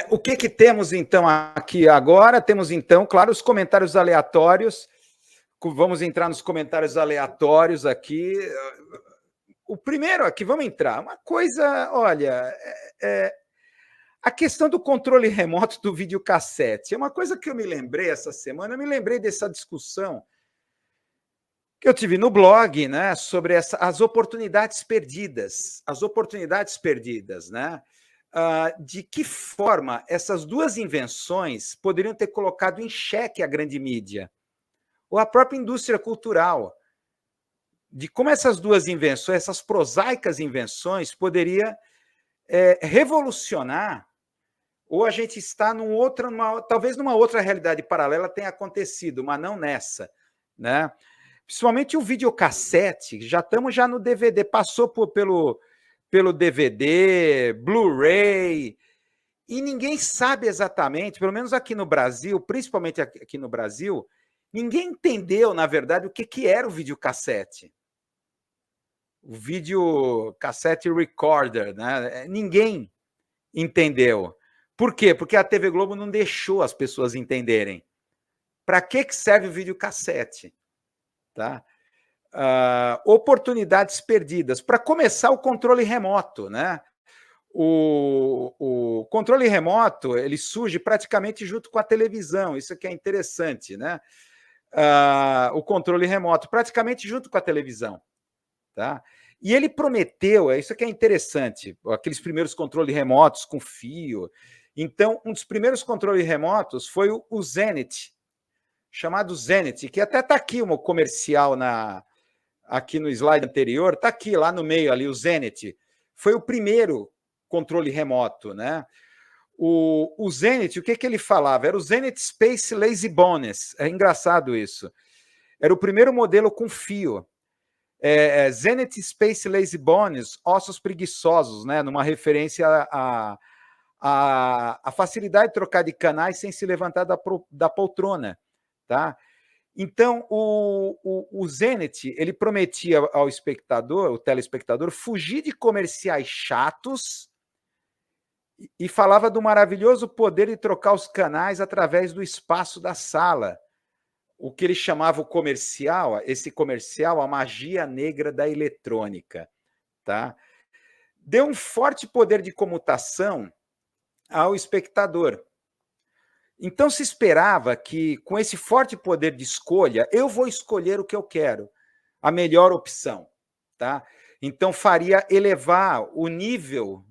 O que temos, então, aqui agora? Temos, então, claro, os comentários aleatórios. Vamos entrar nos comentários aleatórios aqui. O primeiro aqui, vamos entrar. Uma coisa, olha, a questão do controle remoto do videocassete. É uma coisa que eu me lembrei essa semana, eu me lembrei dessa discussão que eu tive no blog, né, sobre as oportunidades perdidas. As oportunidades perdidas, né? De que forma essas duas invenções poderiam ter colocado em xeque a grande mídia, ou a própria indústria cultural, de como essas duas invenções, essas prosaicas invenções, poderia revolucionar, ou a gente está talvez numa outra realidade paralela tenha acontecido, mas não nessa, né? Principalmente o videocassete, já estamos no DVD, passou pelo DVD, Blu-ray, e ninguém sabe exatamente, pelo menos aqui no Brasil, principalmente aqui no Brasil, ninguém entendeu, na verdade, o que era o videocassete. O videocassete recorder, né? Ninguém entendeu. Por quê? Porque a TV Globo não deixou as pessoas entenderem. Para que serve o videocassete? Tá? Oportunidades perdidas. Para começar, o controle remoto, né? O controle remoto ele surge praticamente junto com a televisão. Isso que é interessante, né? O controle remoto praticamente junto com a televisão, tá? E ele prometeu, isso que é interessante, aqueles primeiros controles remotos com fio. Então, um dos primeiros controles remotos foi o Zenit, chamado Zenit, que até está aqui um comercial aqui no slide anterior, está aqui, lá no meio ali, o Zenit. Foi o primeiro controle remoto, né? O Zenit, o que ele falava? Era o Zenit Space Lazy Bones. É engraçado isso. Era o primeiro modelo com fio. Zenit Space Lazy Bones, ossos preguiçosos, né? Numa referência à facilidade de trocar de canais sem se levantar da poltrona, tá? Então, o Zenit, ele prometia ao espectador, o telespectador, fugir de comerciais chatos e falava do maravilhoso poder de trocar os canais através do espaço da sala. O que ele chamava esse comercial, a magia negra da eletrônica. Tá? Deu um forte poder de comutação ao espectador. Então se esperava que, com esse forte poder de escolha, eu vou escolher o que eu quero, a melhor opção. Tá? Então faria elevar o nível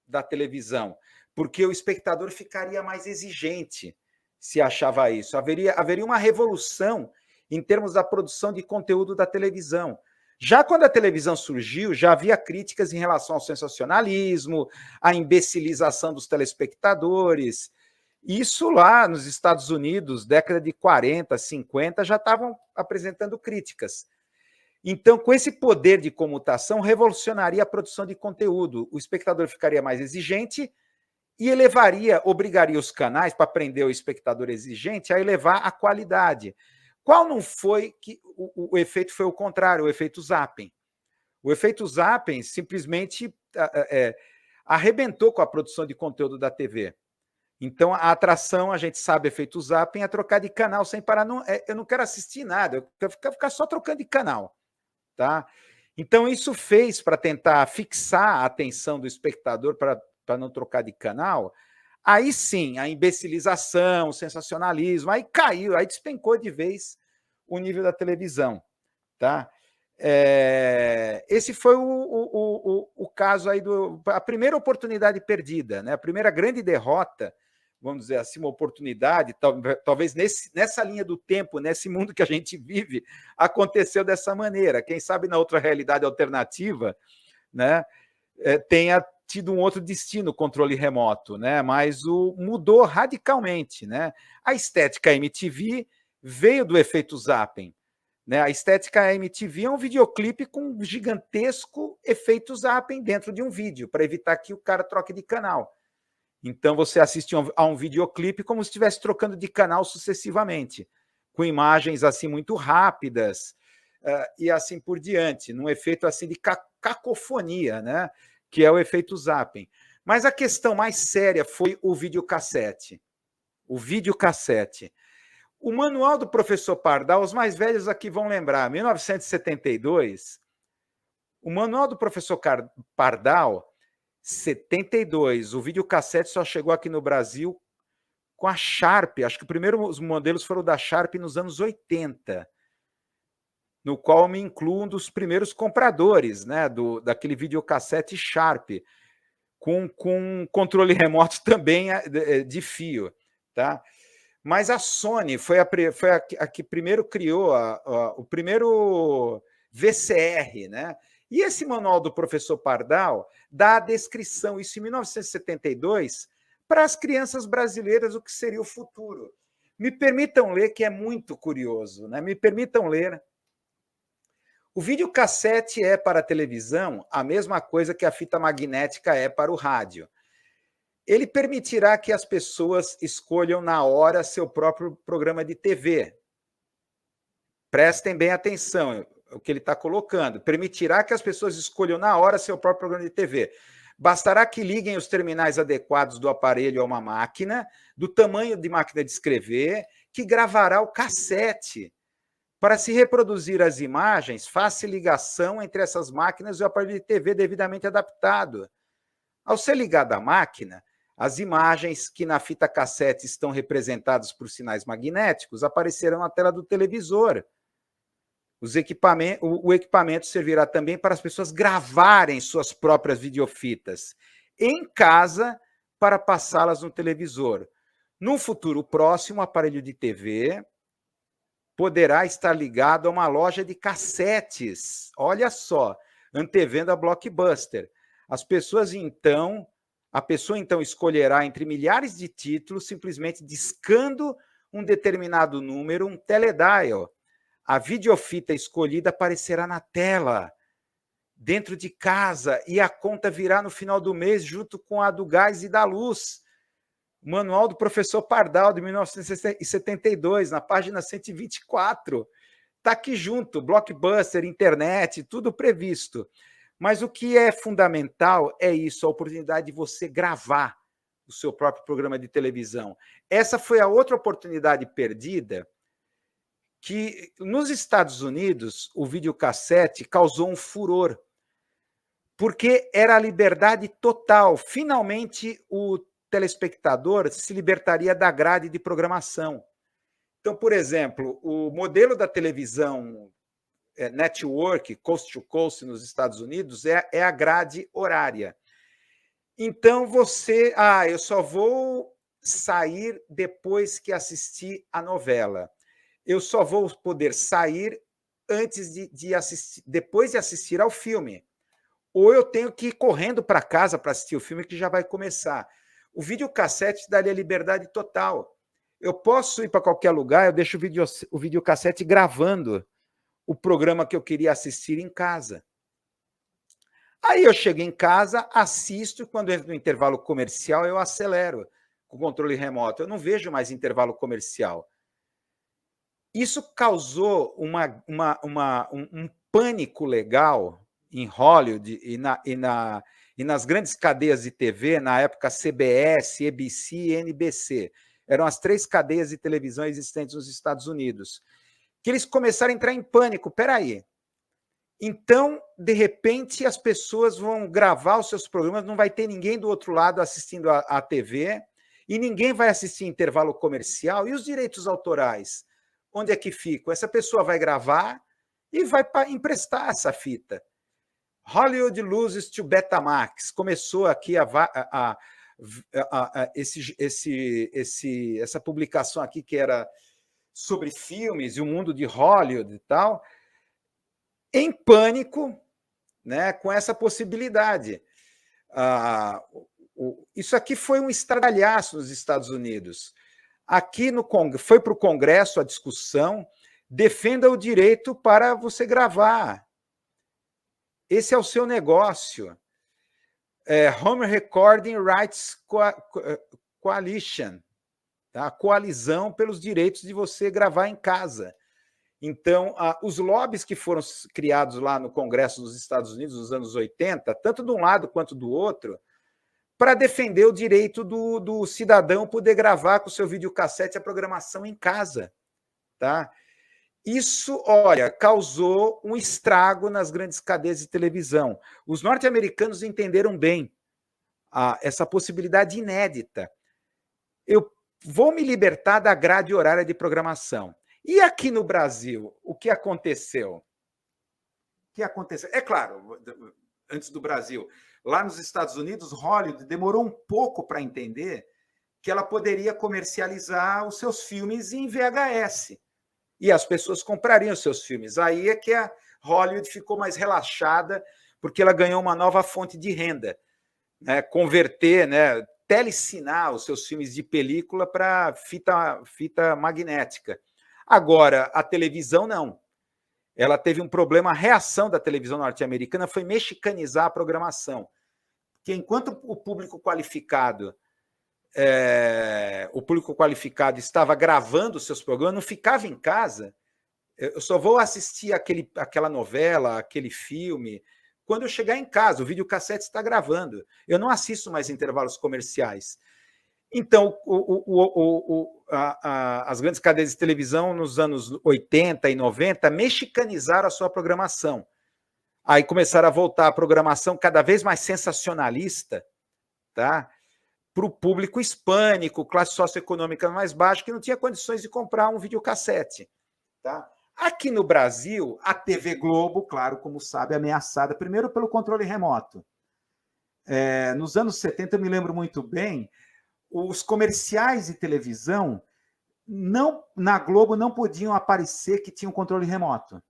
da televisão, porque o espectador ficaria mais exigente se achava isso. Haveria uma revolução em termos da produção de conteúdo da televisão. Já quando a televisão surgiu, já havia críticas em relação ao sensacionalismo, à imbecilização dos telespectadores. Isso lá nos Estados Unidos, década de 40, 50, já estavam apresentando críticas. Então, com esse poder de comutação, revolucionaria a produção de conteúdo. O espectador ficaria mais exigente e obrigaria os canais, para prender o espectador exigente, a elevar a qualidade. Qual não foi que o efeito foi o contrário, o efeito zapping. O efeito zapping simplesmente arrebentou com a produção de conteúdo da TV. Então, a atração, a gente sabe, efeito zapping, é trocar de canal sem parar. Eu não quero assistir nada, eu quero ficar só trocando de canal. Tá? Então, isso fez para tentar fixar a atenção do espectador para não trocar de canal. Aí sim, a imbecilização, o sensacionalismo, aí caiu, aí despencou de vez o nível da televisão. Tá? Esse foi o caso aí a primeira oportunidade perdida, né? A primeira grande derrota, vamos dizer assim, uma oportunidade, talvez nessa linha do tempo, nesse mundo que a gente vive, aconteceu dessa maneira. Quem sabe na outra realidade alternativa, né, tenha tido um outro destino, o controle remoto, né? Mas mudou radicalmente, né? A estética MTV veio do efeito zapping. Né? A estética MTV é um videoclipe com um gigantesco efeito zapping dentro de um vídeo, para evitar que o cara troque de canal. Então, você assiste a um videoclipe como se estivesse trocando de canal sucessivamente, com imagens assim muito rápidas e assim por diante, num efeito assim de cacofonia, né? Que é o efeito zapping. Mas a questão mais séria foi o videocassete. O videocassete. O manual do professor Pardal, os mais velhos aqui vão lembrar, 1972, o manual do professor Pardal, 72, o videocassete só chegou aqui no Brasil com a Sharp, acho que os modelos foram da Sharp nos anos 80, no qual me incluo um dos primeiros compradores, né, daquele videocassete Sharp, com controle remoto também de fio, tá? Mas a Sony foi a que primeiro criou o primeiro VCR, né? E esse manual do professor Pardal dá a descrição, isso em 1972, para as crianças brasileiras, o que seria o futuro. Me permitam ler, que é muito curioso, né? Me permitam ler. O videocassete é para a televisão a mesma coisa que a fita magnética é para o rádio. Ele permitirá que as pessoas escolham na hora seu próprio programa de TV. Prestem bem atenção o que ele está colocando. Permitirá que as pessoas escolham na hora seu próprio programa de TV. Bastará que liguem os terminais adequados do aparelho a uma máquina, do tamanho de máquina de escrever, que gravará o cassete. Para se reproduzir as imagens, faça ligação entre essas máquinas e o aparelho de TV devidamente adaptado. Ao ser ligado à máquina, as imagens que na fita cassete estão representadas por sinais magnéticos aparecerão na tela do televisor. O equipamento servirá também para as pessoas gravarem suas próprias videofitas em casa para passá-las no televisor. Num futuro próximo, o aparelho de TV poderá estar ligado a uma loja de cassetes. Olha só, antevendo a Blockbuster. A pessoa então escolherá entre milhares de títulos, simplesmente discando um determinado número, um teledial. A videofita escolhida aparecerá na tela, dentro de casa, e a conta virá no final do mês, junto com a do gás e da luz. O manual do professor Pardal, de 1972, na página 124. Está aqui junto, Blockbuster, internet, tudo previsto. Mas o que é fundamental é isso, a oportunidade de você gravar o seu próprio programa de televisão. Essa foi a outra oportunidade perdida, que nos Estados Unidos o videocassete causou um furor, porque era a liberdade total. Finalmente, o telespectador se libertaria da grade de programação. Então, por exemplo, o modelo da televisão network, coast to coast nos Estados Unidos, é a grade horária. Então, eu só vou sair depois que assistir a novela. Eu só vou poder sair antes de assistir, depois de assistir ao filme. Ou eu tenho que ir correndo para casa para assistir o filme que já vai começar. O videocassete daria liberdade total. Eu posso ir para qualquer lugar, eu deixo o videocassete gravando o programa que eu queria assistir em casa. Aí eu chego em casa, assisto, e quando entro no intervalo comercial, eu acelero com o controle remoto. Eu não vejo mais intervalo comercial. Isso causou um pânico legal em Hollywood e nas grandes cadeias de TV, na época CBS, ABC e NBC. Eram as 3 cadeias de televisão existentes nos Estados Unidos. Que eles começaram a entrar em pânico. Peraí. Então, de repente, as pessoas vão gravar os seus programas, não vai ter ninguém do outro lado assistindo a TV, e ninguém vai assistir intervalo comercial. E os direitos autorais? Onde é que ficam? Essa pessoa vai gravar e vai emprestar essa fita. Hollywood loses to Betamax. Começou aqui essa publicação aqui que era sobre filmes e o mundo de Hollywood e tal, em pânico, né, com essa possibilidade. Isso aqui foi um estardalhaço nos Estados Unidos. Aqui foi para o Congresso a discussão, defenda o direito para você gravar. Esse é o seu negócio. Home Recording Rights Coalition, tá? Coalizão pelos direitos de você gravar em casa. Então, os lobbies que foram criados lá no Congresso dos Estados Unidos nos anos 80, tanto de um lado quanto do outro, para defender o direito do cidadão poder gravar com o seu videocassete a programação em casa. Tá? Isso, olha, causou um estrago nas grandes cadeias de televisão. Os norte-americanos entenderam bem essa possibilidade inédita. Eu vou me libertar da grade horária de programação. E aqui no Brasil, o que aconteceu? O que aconteceu? É claro, antes do Brasil, lá nos Estados Unidos, Hollywood demorou um pouco para entender que ela poderia comercializar os seus filmes em VHS. E as pessoas comprariam os seus filmes. Aí é que a Hollywood ficou mais relaxada, porque ela ganhou uma nova fonte de renda. Né? Converter, né? Telecinar os seus filmes de película para fita magnética. Agora, a televisão não. Ela teve um problema, a reação da televisão norte-americana foi mexicanizar a programação. Porque enquanto o público qualificado estava gravando seus programas, não ficava em casa. Eu só vou assistir aquela novela, aquele filme, quando eu chegar em casa. O videocassete está gravando. Eu não assisto mais intervalos comerciais. Então, as grandes cadeias de televisão, nos anos 80 e 90, mexicanizaram a sua programação. Aí começaram a voltar a programação cada vez mais sensacionalista, tá? Para o público hispânico, classe socioeconômica mais baixa, que não tinha condições de comprar um videocassete. Tá? Aqui no Brasil, a TV Globo, claro, como sabe, é ameaçada primeiro pelo controle remoto. Nos anos 70, eu me lembro muito bem, os comerciais de televisão na Globo não podiam aparecer que tinham controle remoto.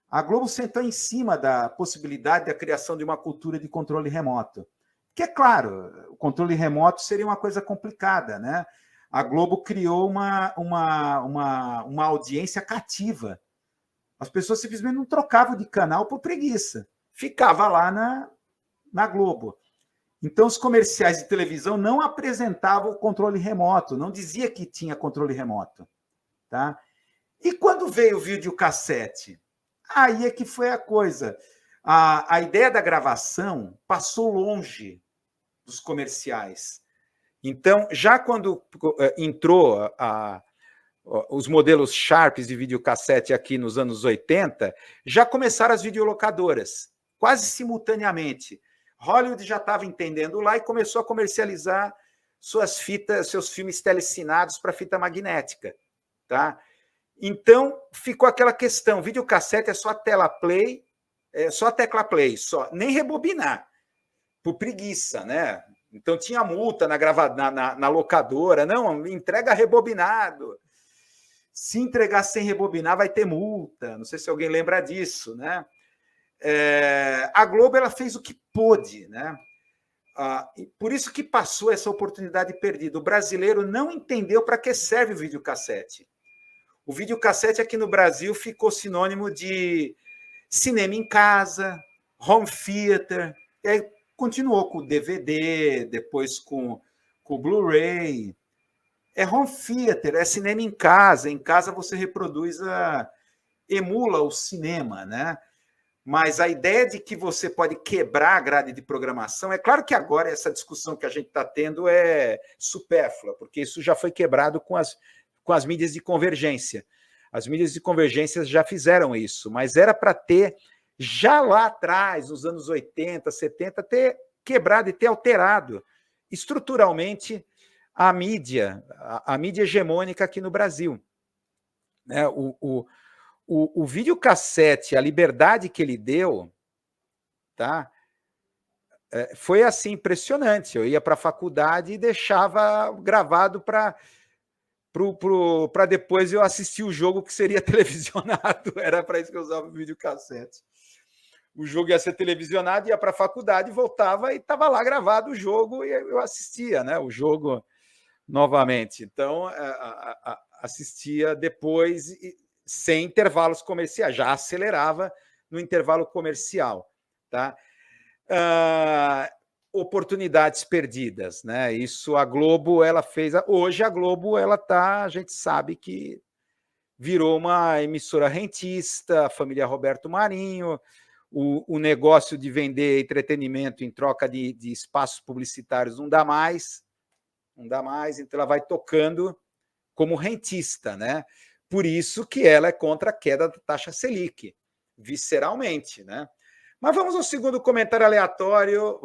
A Globo sentou em cima da possibilidade da criação de uma cultura de controle remoto. Que é claro, o controle remoto seria uma coisa complicada, né? A Globo criou uma audiência cativa. As pessoas simplesmente não trocavam de canal por preguiça. Ficava lá na Globo. Então, os comerciais de televisão não apresentavam o controle remoto, não dizia que tinha controle remoto. Tá? E quando veio o videocassete? Aí é que foi a coisa. A ideia da gravação passou longe dos comerciais. Então, já quando entrou os modelos Sharps de videocassete aqui nos anos 80, já começaram as videolocadoras, quase simultaneamente. Hollywood já estava entendendo lá e começou a comercializar suas fitas, seus filmes telecinados para fita magnética. Tá? Então, ficou aquela questão, videocassete é só tela play, só tecla play, nem rebobinar, por preguiça, né? Então tinha multa na locadora, não, entrega rebobinado. Se entregar sem rebobinar, vai ter multa. Não sei se alguém lembra disso, né? A Globo ela fez o que pôde, né? Por isso que passou essa oportunidade perdida. O brasileiro não entendeu para que serve o videocassete. O videocassete aqui no Brasil ficou sinônimo de cinema em casa, home theater, e aí continuou com o DVD, depois com o Blu-ray. É home theater, é cinema em casa. Em casa você reproduz, emula o cinema, né? Mas a ideia de que você pode quebrar a grade de programação, é claro que agora essa discussão que a gente está tendo é supérflua, porque isso já foi quebrado com as mídias de convergência. As mídias de convergência já fizeram isso, mas era para ter, já lá atrás, nos anos 80, 70, ter quebrado e ter alterado estruturalmente a mídia hegemônica aqui no Brasil. Né? O videocassete, a liberdade que ele deu, tá? Foi assim, impressionante. Eu ia para a faculdade e deixava gravado para depois eu assistir o jogo que seria televisionado. Era para isso que eu usava o videocassete. O jogo ia ser televisionado, ia para a faculdade, voltava e estava lá gravado o jogo e eu assistia, né, o jogo novamente. Então, assistia depois, sem intervalos comerciais, já acelerava no intervalo comercial. Tá? Oportunidades perdidas, né? Isso a Globo ela fez. Hoje a Globo ela tá, a gente sabe que virou uma emissora rentista, a família Roberto Marinho, o negócio de vender entretenimento em troca de espaços publicitários não dá mais, então ela vai tocando como rentista, né? Por isso que ela é contra a queda da taxa Selic, visceralmente, né? Mas vamos ao segundo comentário aleatório.